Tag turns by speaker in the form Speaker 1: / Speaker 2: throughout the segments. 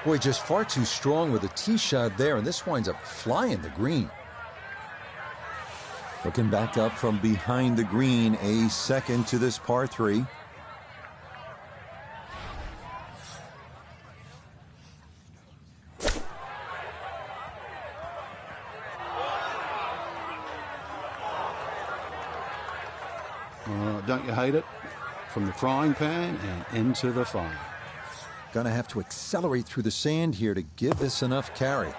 Speaker 1: Boy, just far too strong with a tee shot there, and this winds up flying the green.
Speaker 2: Looking back up from behind the green, a second to this par 3.
Speaker 3: Don't you hate it? From the frying pan and into the fire.
Speaker 1: Gonna have to accelerate through the sand here to give this enough carry.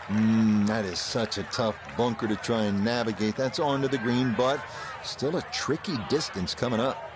Speaker 2: That is such a tough bunker to try and navigate. That's onto the green, but still a tricky distance coming up.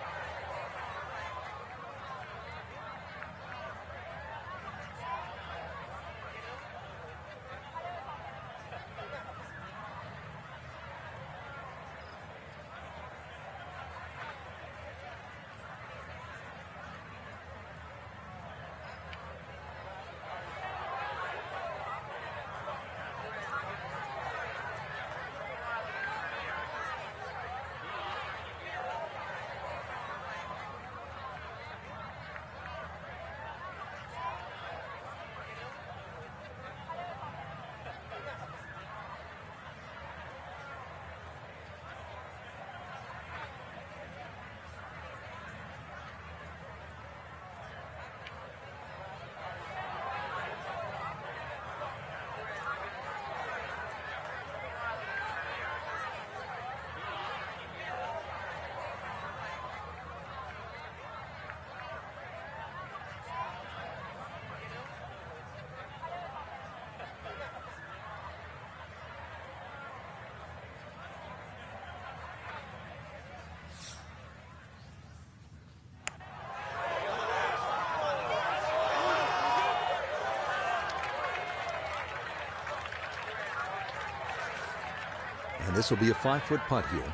Speaker 1: And this will be a 5-foot putt here.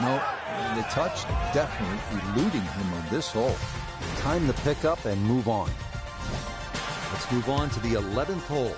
Speaker 1: No, the touch definitely eluding him on this hole. Time to pick up and move on. Let's move on to the 11th hole.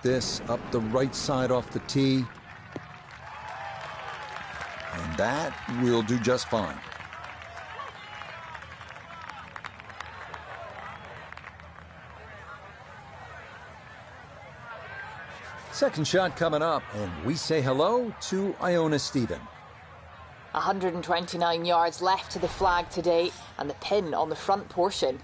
Speaker 1: This up the right side off the tee. And that will do just fine. Second shot coming up, and we say hello to Iona Stephen.
Speaker 4: 129 yards left to the flag today, and the pin on the front portion.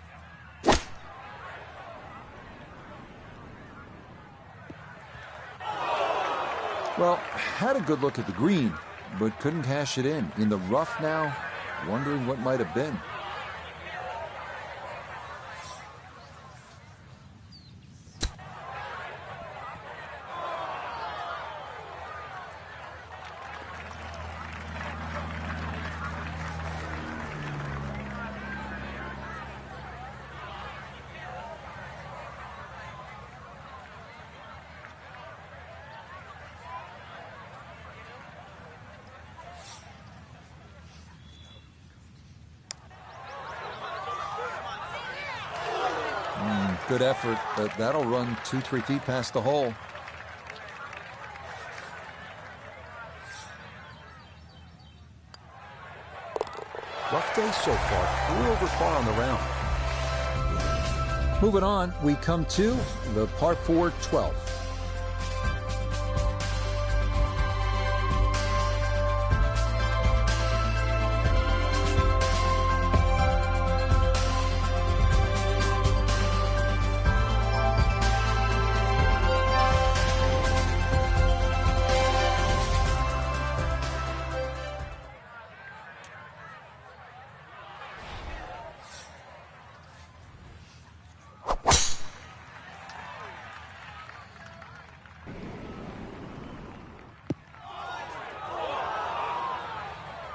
Speaker 1: Well, had a good look at the green, but couldn't cash it in. In the rough now, wondering what might have been. Good effort, but that'll run 2-3 feet past the hole. Rough day so far, 4 over par on the round. Moving on, we come to the par 4 12th.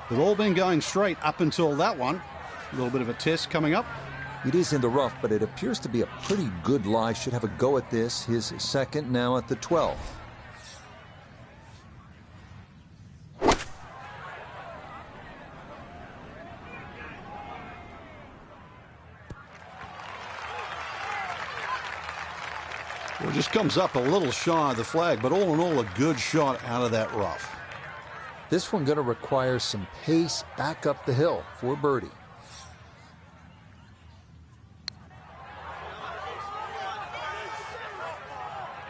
Speaker 3: They've all been going straight up until that one. A little bit of a test coming up.
Speaker 1: It is in the rough, but it appears to be a pretty good lie. Should have a go at this. His second now at the 12th.
Speaker 3: Well, it just comes up a little shy of the flag, but all in all, a good shot out of that rough.
Speaker 1: This one going to require some pace back up the hill for birdie.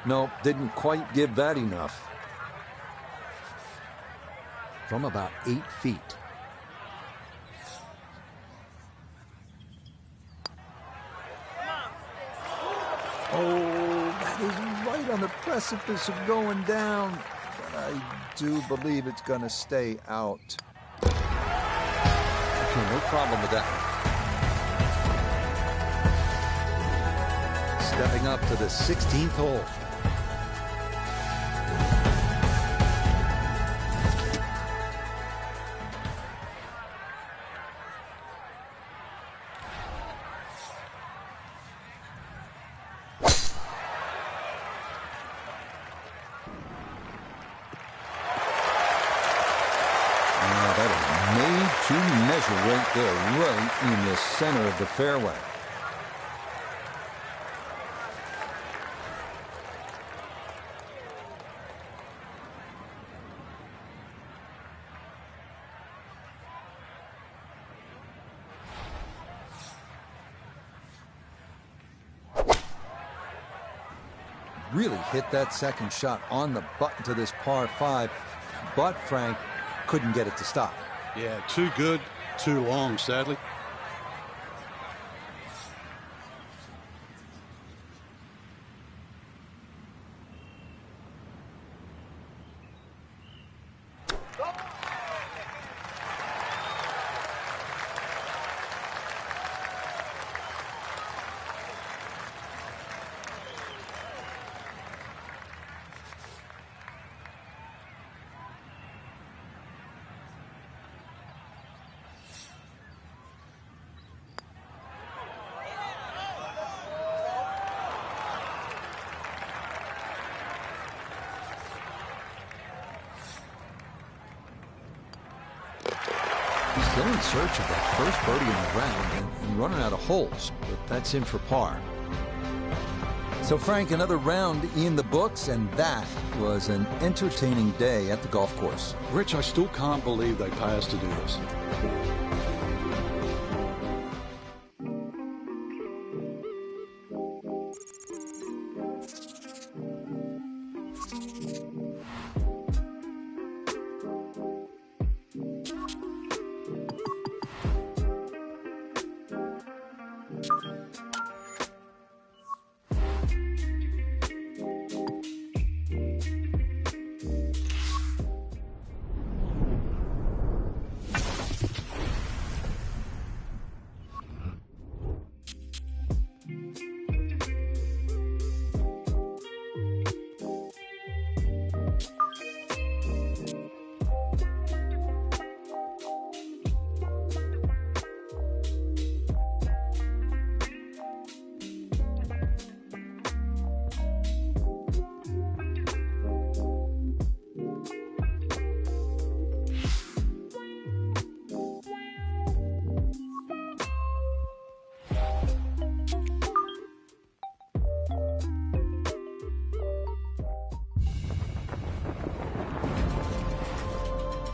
Speaker 1: No, didn't quite give that enough. From about 8 feet. Oh, that is right on the precipice of going down. But I do believe it's going to stay out. Okay, no problem with that. Stepping up to the 16th hole. To measure right there, right in the center of the fairway. Really hit that second shot on the button to this par 5, but Frank couldn't get it to stop.
Speaker 3: Yeah, too good, too long, sadly.
Speaker 1: Still in search of that first birdie in the round and running out of holes, but that's in for par. So, Frank, another round in the books, and that was an entertaining day at the golf course.
Speaker 3: Rich, I still can't believe they pay us to do this.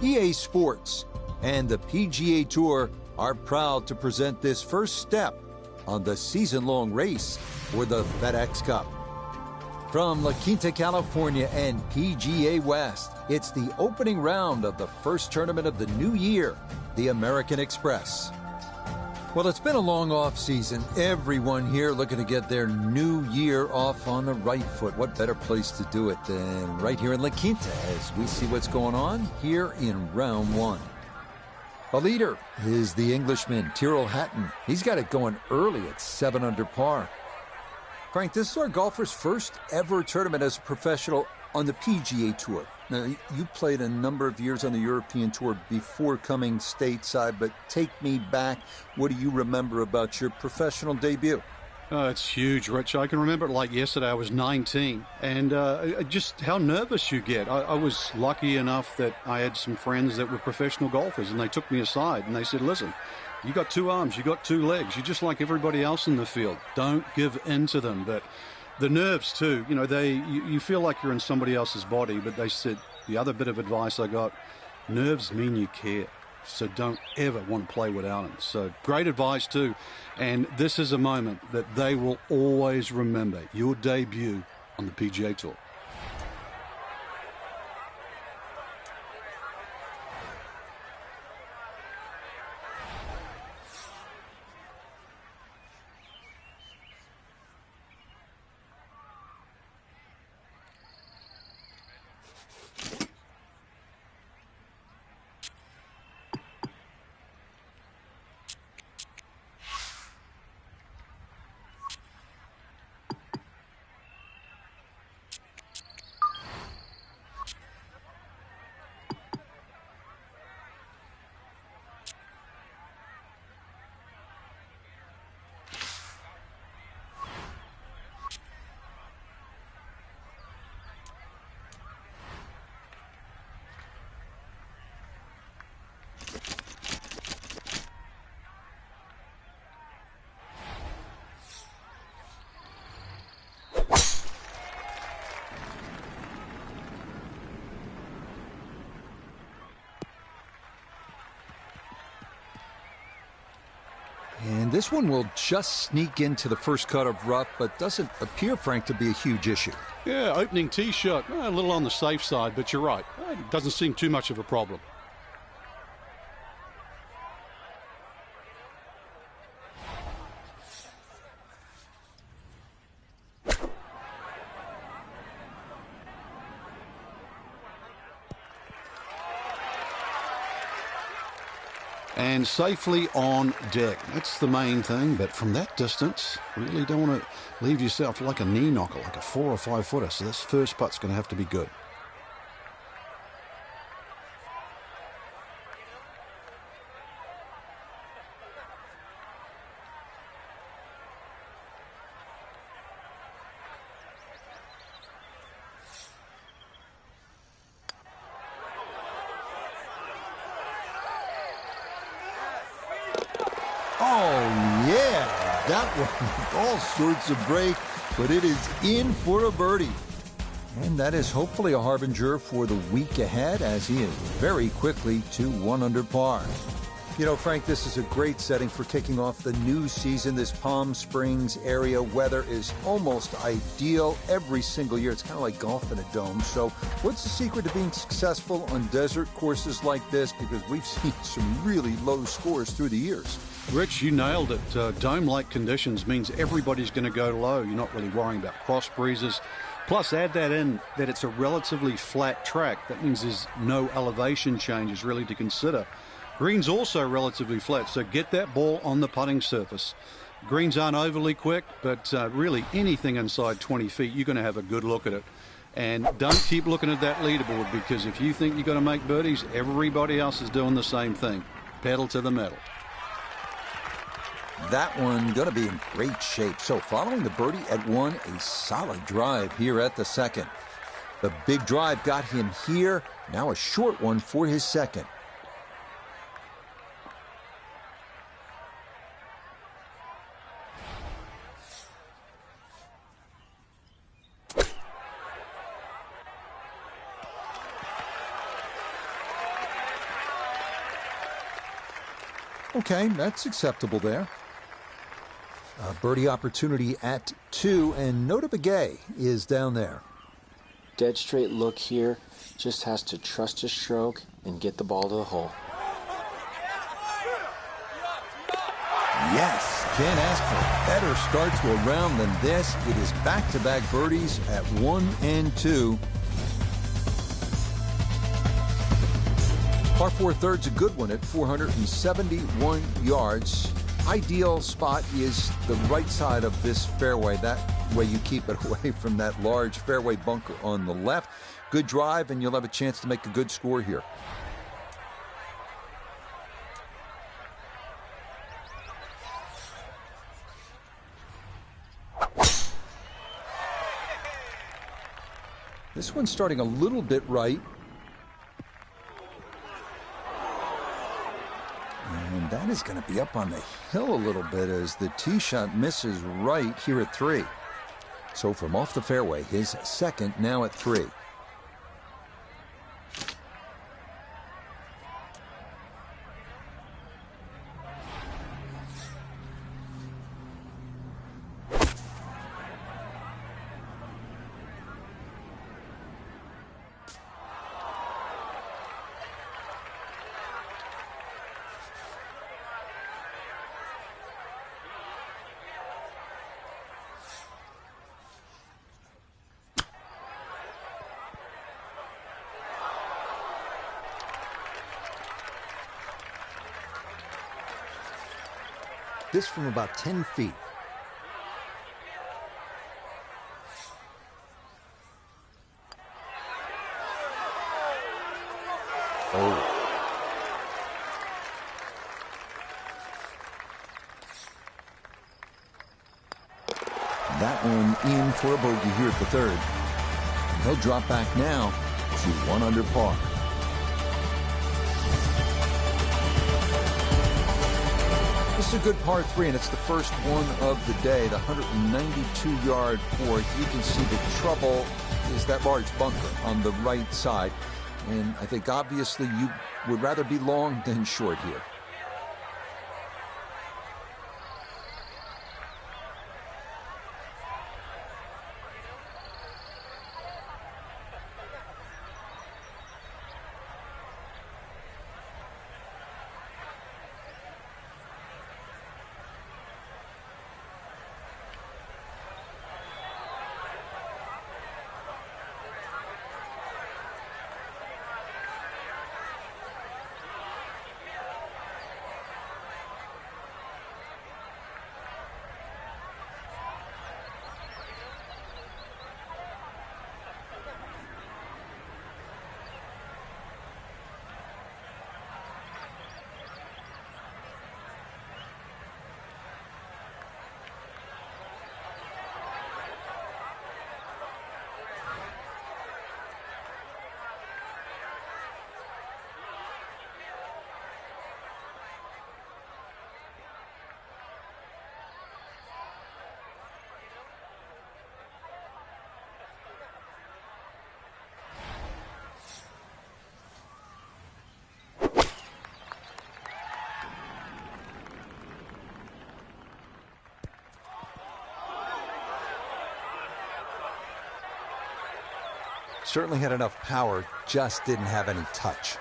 Speaker 1: EA Sports and the PGA Tour are proud to present this first step on the season-long race for the FedEx Cup. From La Quinta, California and PGA West, it's the opening round of the first tournament of the new year, the American Express. Well, it's been a long off season. Everyone here looking to get their new year off on the right foot. What better place to do it than right here in La Quinta as we see what's going on here in round one. A leader is the Englishman, Tyrrell Hatton. He's got it going early at 7 under par. Frank, this is our golfer's first ever tournament as a professional on the PGA Tour. Now, you played a number of years on the European Tour before coming stateside, but take me back. What do you remember about your professional debut?
Speaker 3: Oh, it's huge, Rich. I can remember it like yesterday. I was 19, and just how nervous you get. I was lucky enough that I had some friends that were professional golfers, and they took me aside, and they said, listen, you got two arms, you got two legs. You're just like everybody else in the field. Don't give in to them. But the nerves, too, you know, you feel like you're in somebody else's body, but they said the other bit of advice I got, nerves mean you care. So don't ever want to play without them. So great advice, too. And this is a moment that they will always remember, your debut on the PGA Tour.
Speaker 1: And this one will just sneak into the first cut of rough, but doesn't appear, Frank, to be a huge issue.
Speaker 3: Yeah, opening tee shot, a little on the safe side, but you're right. It doesn't seem too much of a problem. And safely on deck. That's the main thing, but from that distance, really don't want to leave yourself like a knee knocker, like a 4 or 5 footer. So this first putt's going to have to be good.
Speaker 2: Oh, yeah, that one, all sorts of break, but it is in for a birdie.
Speaker 1: And that is hopefully a harbinger for the week ahead, as he is very quickly to 1 under par. You know, Frank, this is a great setting for kicking off the new season. This Palm Springs area weather is almost ideal every single year. It's kind of like golf in a dome. So what's the secret to being successful on desert courses like this? Because we've seen some really low scores through the years.
Speaker 3: Rich, you nailed it. Dome-like conditions means everybody's going to go low. You're not really worrying about cross breezes. Plus, add that in that it's a relatively flat track. That means there's no elevation changes really to consider. Green's also relatively flat, so get that ball on the putting surface. Greens aren't overly quick, but really anything inside 20 feet, you're going to have a good look at it. And don't keep looking at that leaderboard, because if you think you're going to make birdies, everybody else is doing the same thing. Pedal to the metal.
Speaker 1: That one going to be in great shape. So following the birdie at 1, a solid drive here at the second. The big drive got him here. Now a short one for his second. Okay, that's acceptable there. A birdie opportunity at 2, and Nota Begay is down there.
Speaker 5: Dead straight look here. Just has to trust his stroke and get the ball to the hole.
Speaker 1: Yes, can't ask for a better start to a round than this. It is back-to-back birdies at 1 and 2. Par 4 third's a good one at 471 yards. Ideal spot is the right side of this fairway. That way you keep it away from that large fairway bunker on the left. Good drive, and you'll have a chance to make a good score here. This one's starting a little bit right. And that is going to be up on the hill a little bit as the tee shot misses right here at 3. So from off the fairway, his second now at 3. This from about 10 feet. Oh. That one in for a bogey here at the 3rd. And he'll drop back now to 1 under par. This is a good par 3, and it's the first one of the day, the 192-yard fourth. You can see the trouble is that large bunker on the right side. And I think obviously you would rather be long than short here. Certainly had enough power, just didn't have any touch.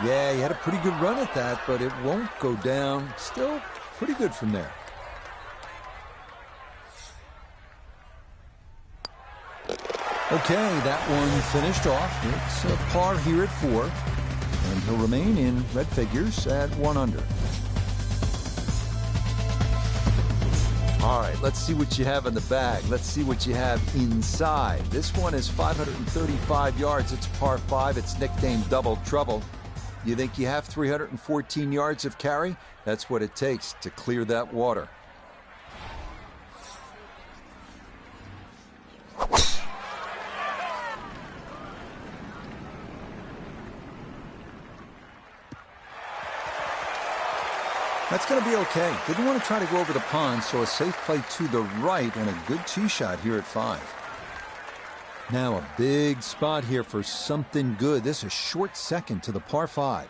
Speaker 1: Yeah, he had a pretty good run at that, but it won't go down. Still pretty good from there. Okay, that one finished off. It's a par here at 4, and he'll remain in red figures at 1 under. All right, let's see what you have in the bag. Let's see what you have inside. This one is 535 yards. It's par 5. It's nicknamed Double Trouble. You think you have 314 yards of carry? That's what it takes to clear that water. That's going to be okay. Didn't want to try to go over the pond, so a safe play to the right and a good tee shot here at 5. Now a big spot here for something good. This is a short second to the par 5.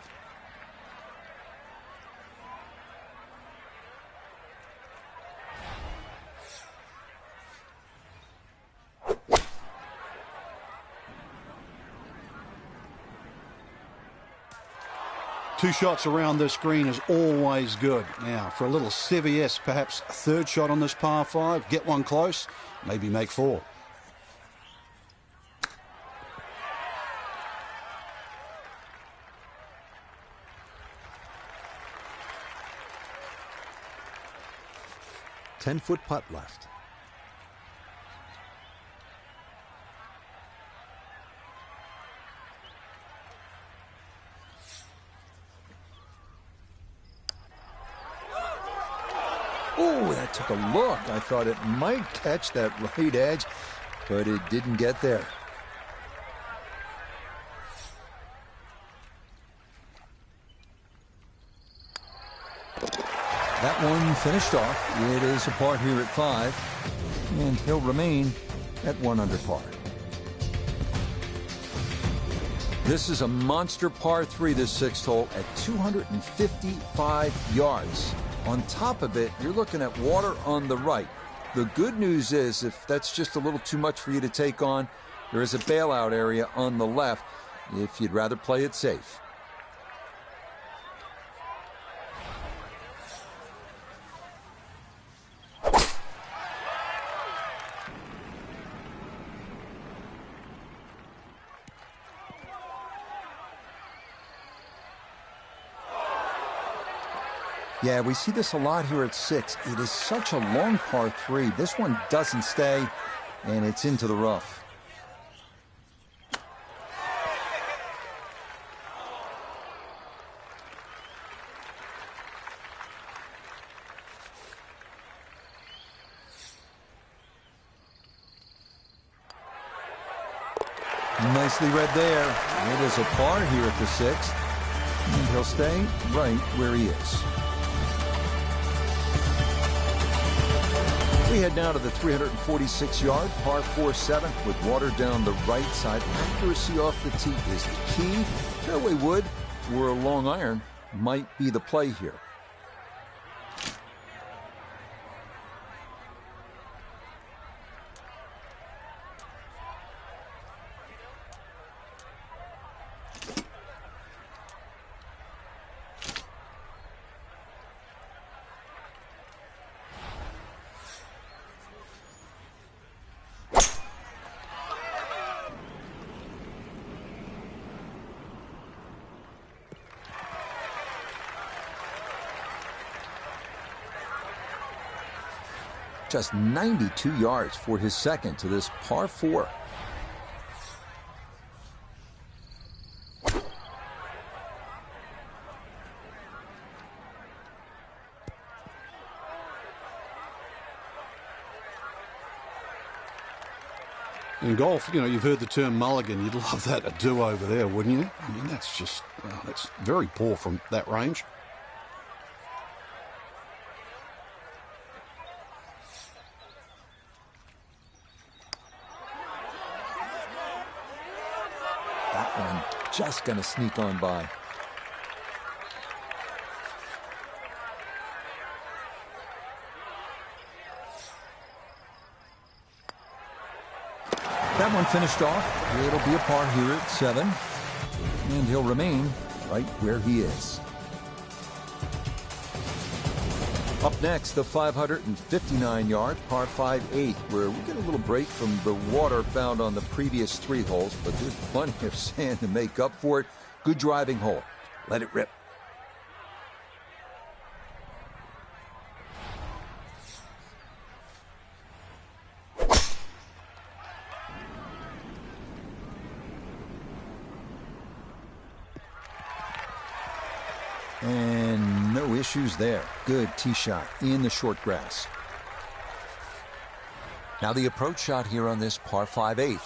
Speaker 3: 2 shots around this green is always good. Now, for a little CVS, perhaps a 3rd shot on this par 5. Get one close, maybe make 4.
Speaker 1: Ten-foot putt left. Oh, that took a look. I thought it might catch that right edge, but it didn't get there. That one finished off. It is a par here at 5, and he'll remain at 1 under par. This is a monster par 3, this 6th hole, at 255 yards. On top of it, you're looking at water on the right. The good news is, if that's just a little too much for you to take on, there is a bailout area on the left if you'd rather play it safe. Yeah, we see this a lot here at 6. It is such a long par 3. This one doesn't stay, and it's into the rough. Nicely read there. It is a par here at the 6th, and he'll stay right where he is. We head now to the 346-yard par 4 7th with water down the right side. Accuracy off the tee is the key. Fairway wood or a long iron might be the play here. Just 92 yards for his second to this par 4.
Speaker 3: In golf, you know, you've heard the term mulligan. You'd love that, a do-over there, wouldn't you? I mean, that's just, that's very poor from that range.
Speaker 1: Just going to sneak on by. That one finished off. It'll be a par here at 7, and he'll remain right where he is. Up next, the 559-yard par 5/8, where we get a little break from the water found on the previous 3 holes, but there's plenty of sand to make up for it. Good driving hole. Let it rip. And no issues there. Good tee shot in the short grass. Now the approach shot here on this par 5/8.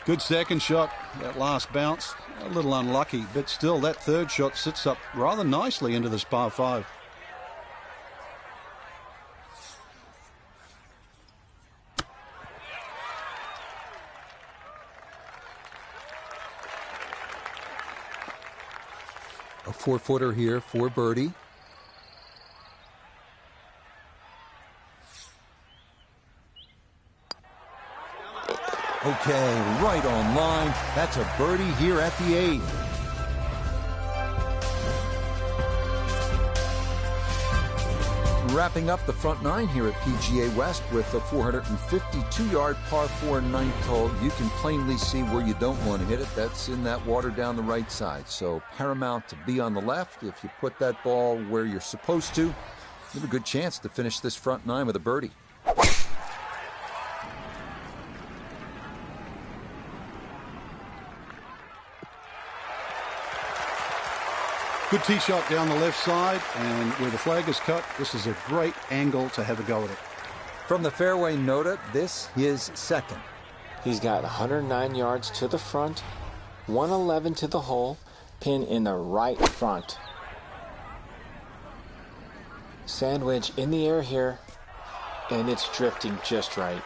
Speaker 3: Good second shot. That last bounce, a little unlucky, but still that 3rd shot sits up rather nicely into this par 5.
Speaker 1: A 4-footer here for birdie. Okay, right on line. That's a birdie here at the 8th. Wrapping up the front 9 here at PGA West with a 452-yard par 4 ninth hole. You can plainly see where you don't want to hit it. That's in that water down the right side. So paramount to be on the left. If you put that ball where you're supposed to, you have a good chance to finish this front 9 with a birdie.
Speaker 3: Good tee shot down the left side, and where the flag is cut, this is a great angle to have a go at it.
Speaker 1: From the fairway, Nota, this is second.
Speaker 5: He's got 109 yards to the front, 111 to the hole, pin in the right front. Sandwich in the air here, and it's drifting just right.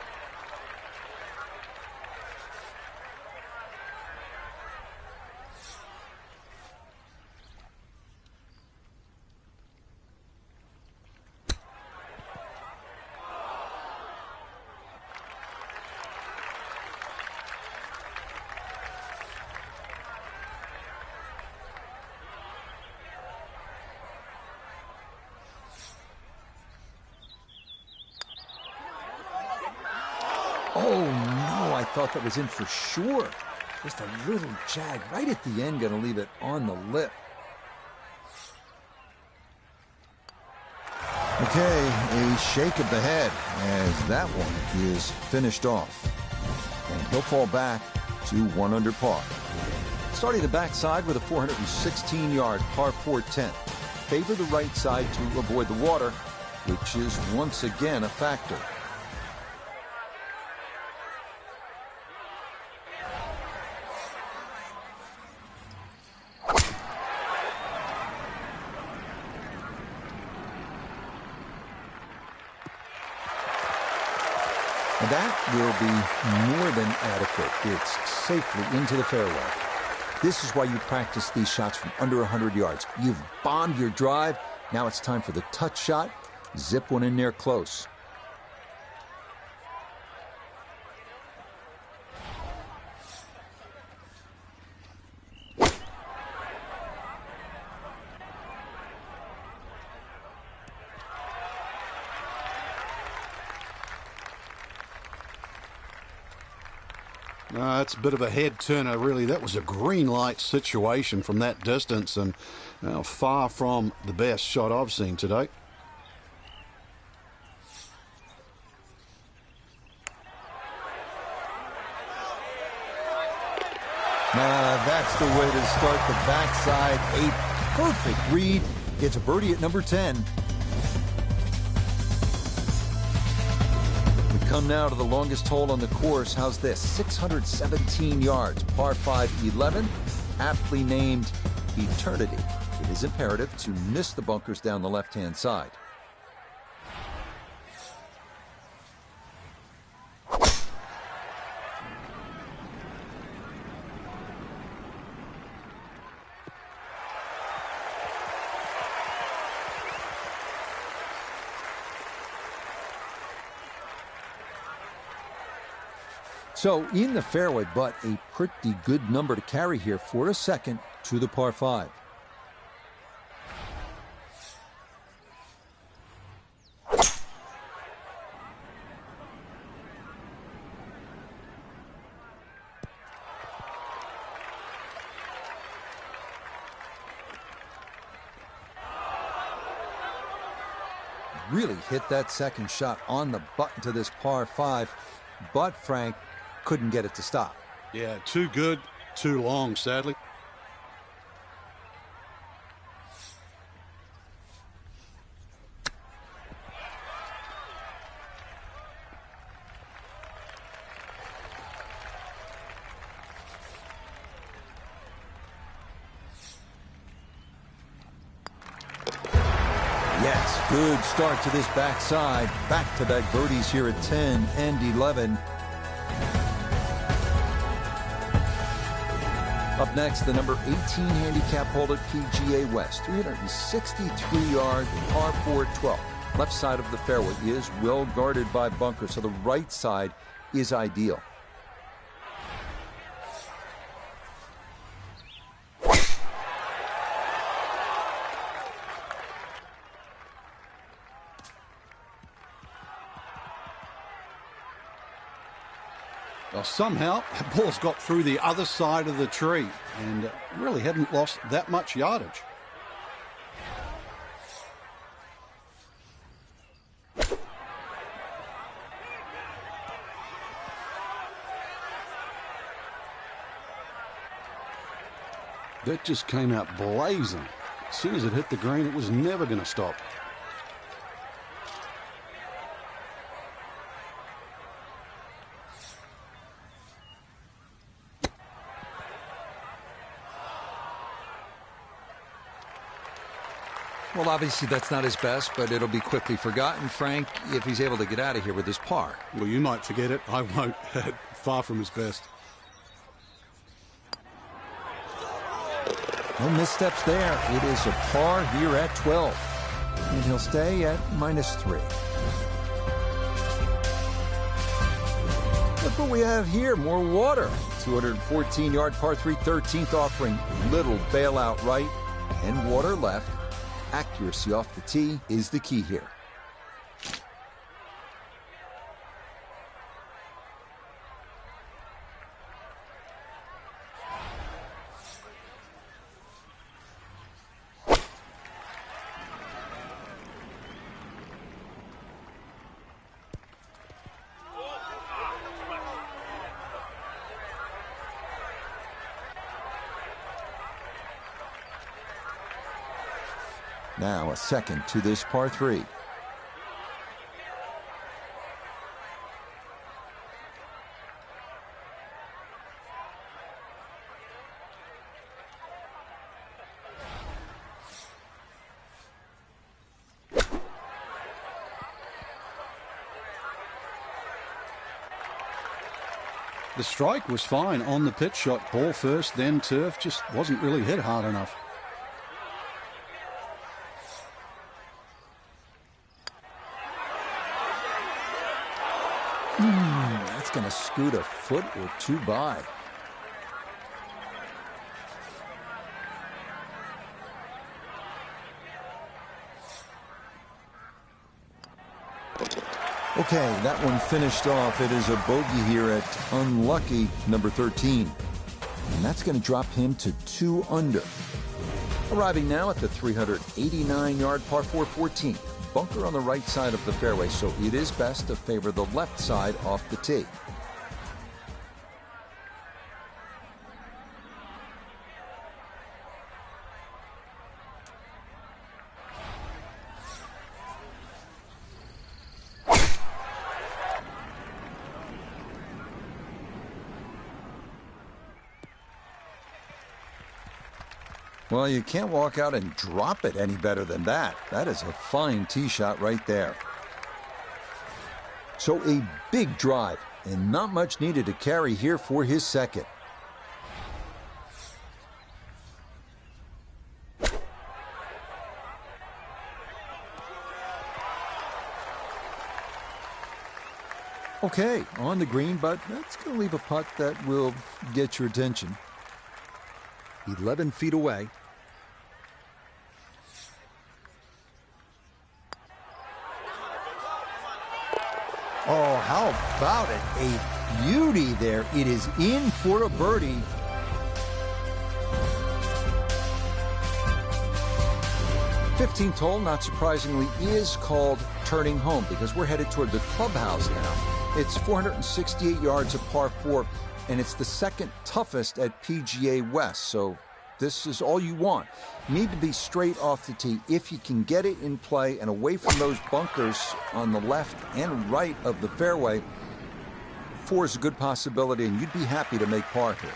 Speaker 1: Oh, no, I thought that was in for sure. Just a little jag right at the end, going to leave it on the lip. Okay, a shake of the head as that one is finished off. And he'll fall back to 1 under par. Starting the backside with a 416-yard par 4 10th. Favor the right side to avoid the water, which is once again a factor. And that will be more than adequate. It's safely into the fairway. This is why you practice these shots from under 100 yards. You've bombed your drive. Now it's time for the touch shot. Zip one in there close.
Speaker 3: That's a bit of a head turner, really. That was a green light situation from that distance, and far from the best shot I've seen today.
Speaker 1: That's the way to start the backside. A perfect read. Gets a birdie at number 10. Come now to the longest hole on the course. How's this? 617 yards, par 5 11, aptly named Eternity. It is imperative to miss the bunkers down the left-hand side. So in the fairway, but a pretty good number to carry here for a second to the par 5. Really hit that second shot on the button to this par 5, but Frank couldn't get it to stop.
Speaker 3: Yeah, too good, too long, sadly.
Speaker 1: Yes, good start to this backside. Back-to-back birdies here at 10 and 11. Up next, the number 18 handicap hole at PGA West, 363 yards, par 4 12. Left side of the fairway is well guarded by bunkers, so the right side is ideal.
Speaker 3: Well, somehow, the ball's got through the other side of the tree and really hadn't lost that much yardage. That just came out blazing. As soon as it hit the green, it was never going to stop.
Speaker 1: Well, obviously that's not his best, but it'll be quickly forgotten, Frank, if he's able to get out of here with his par.
Speaker 3: Well, you might forget it. I won't. Far from his best.
Speaker 1: No missteps there. It is a par here at 12. And he'll stay at -3. Look what we have here. More water. 214-yard par 3 13th, offering little bailout right and water left. Accuracy off the tee is the key here. Now a second to this par 3.
Speaker 3: The strike was fine on the pitch shot. Ball first, then turf. Just wasn't really hit hard enough.
Speaker 1: That's going to scoot a foot or two by. Okay, that one finished off. It is a bogey here at unlucky number 13. And that's going to drop him to 2 under. Arriving now at the 389-yard par 4 14th. Bunker on the right side of the fairway, so it is best to favor the left side off the tee. Well, you can't walk out and drop it any better than that. That is a fine tee shot right there. So a big drive, and not much needed to carry here for his second. Okay, on the green, but that's going to leave a putt that will get your attention. 11 feet away. Oh, how about it? A beauty there. It is in for a birdie. '15th hole, not surprisingly, is called Turning Home because we're headed toward the clubhouse now. It's 468 yards of par 4, and it's the second toughest at PGA West, so this is all you want. Need to be straight off the tee. If you can get it in play and away from those bunkers on the left and right of the fairway, 4 is a good possibility, and you'd be happy to make par here.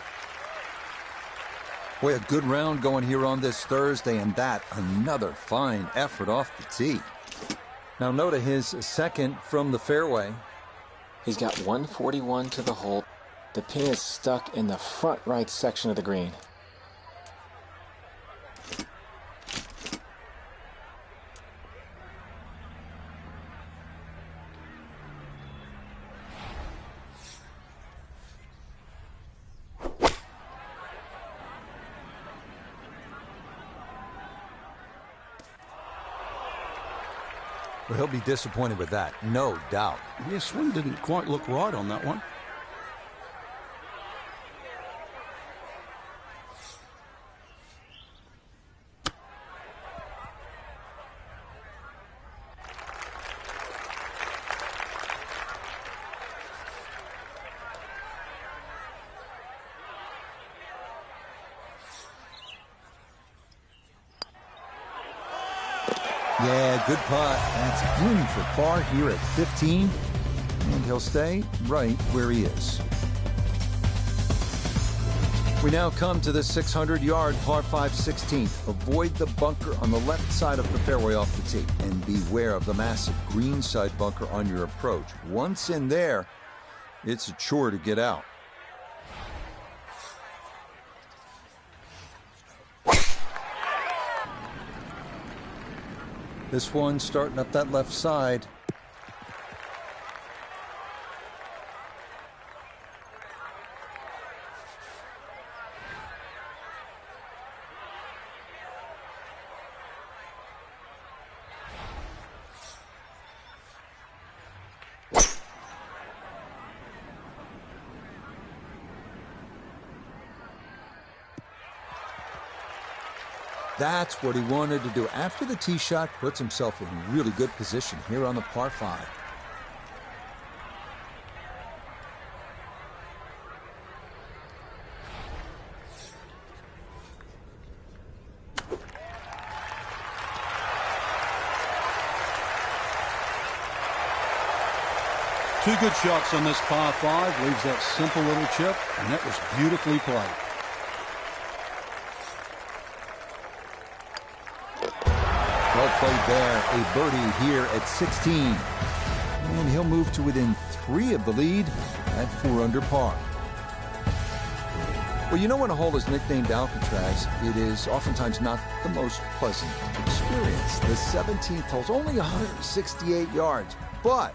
Speaker 1: Boy, a good round going here on this Thursday, and that another fine effort off the tee. Now note his second from the fairway.
Speaker 5: He's got 141 to the hole. The pin is stuck in the front right section of the green.
Speaker 1: Well, he'll be disappointed with that, no doubt.
Speaker 3: Yeah, swing didn't quite look right on that one.
Speaker 1: Yeah, good putt. That's in for par here at 15. And he'll stay right where he is. We now come to the 600-yard par 5 16th. Avoid the bunker on the left side of the fairway off the tee. And beware of the massive greenside bunker on your approach. Once in there, it's a chore to get out. This one starting up that left side. That's what he wanted to do. After the tee shot, puts himself in really good position here on the par 5.
Speaker 3: Two good shots on this par 5. Leaves that simple little chip, and that was beautifully played.
Speaker 1: Well played there. A birdie here at 16. And he'll move to within 3 of the lead at 4 under par. Well, you know when a hole is nicknamed Alcatraz, it is oftentimes not the most pleasant experience. The 17th hole's only 168 yards, but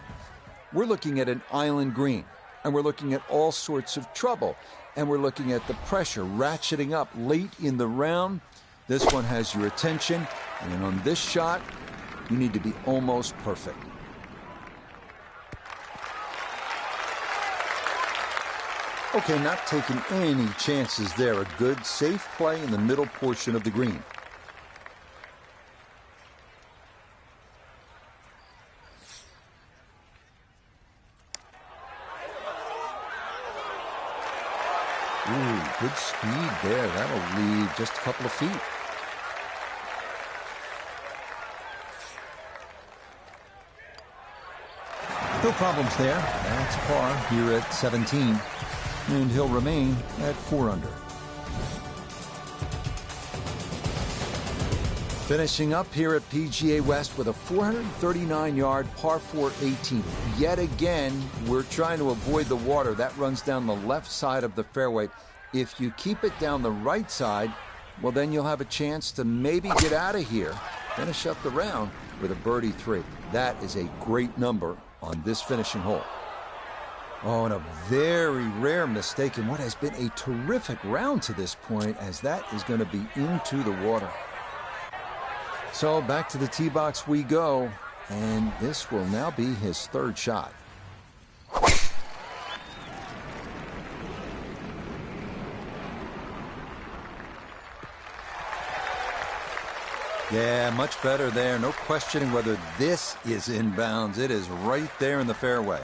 Speaker 1: we're looking at an island green, and we're looking at all sorts of trouble, and we're looking at the pressure ratcheting up late in the round. This one has your attention, and on this shot, you need to be almost perfect. Okay, not taking any chances there. A good, safe play in the middle portion of the green. Ooh, good speed there. That'll leave just a couple of feet. No problems there. That's par here at 17. And he'll remain at 4 under. Finishing up here at PGA West with a 439-yard par 4 18. Yet again, we're trying to avoid the water. That runs down the left side of the fairway. If you keep it down the right side, well, then you'll have a chance to maybe get out of here. Finish up the round with a birdie 3. That is a great number on this finishing hole. Oh, and a very rare mistake in what has been a terrific round to this point, as that is going to be into the water. So back to the tee box we go, and this will now be his 3rd shot. Yeah, much better there. No questioning whether this is inbounds. It is right there in the fairway.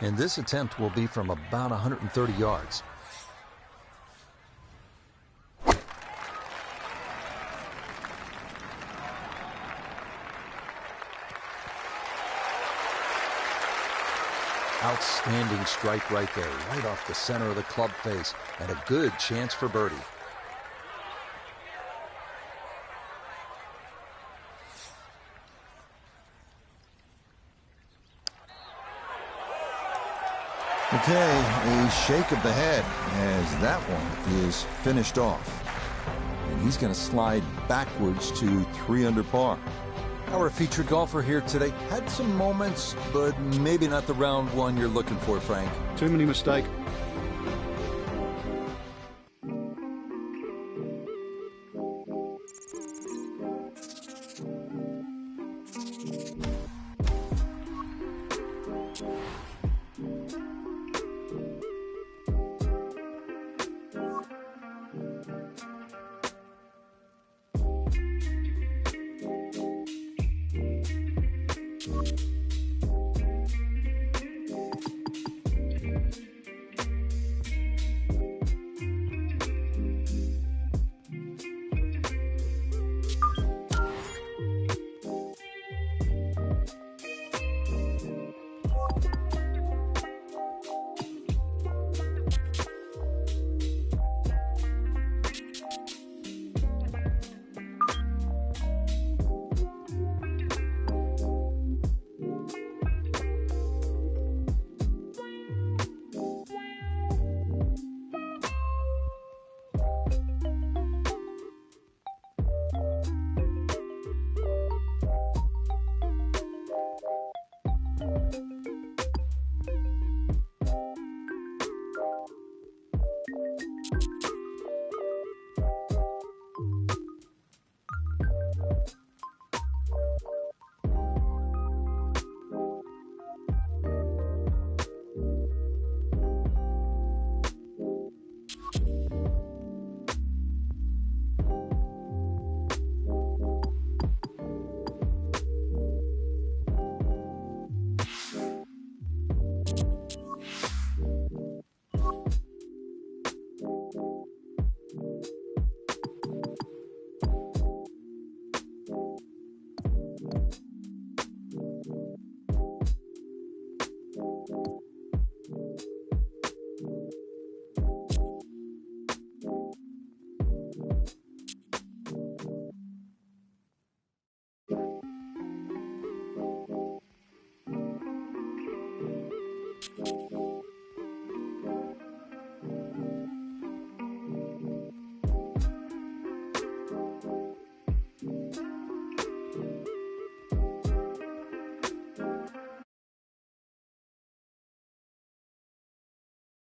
Speaker 1: And this attempt will be from about 130 yards. Outstanding strike right there, right off the center of the club face, and a good chance for birdie. Okay, a shake of the head as that one is finished off. And he's going to slide backwards to 3 under par. Our featured golfer here today had some moments, but maybe not the round one you're looking for, Frank.
Speaker 3: Too many mistakes.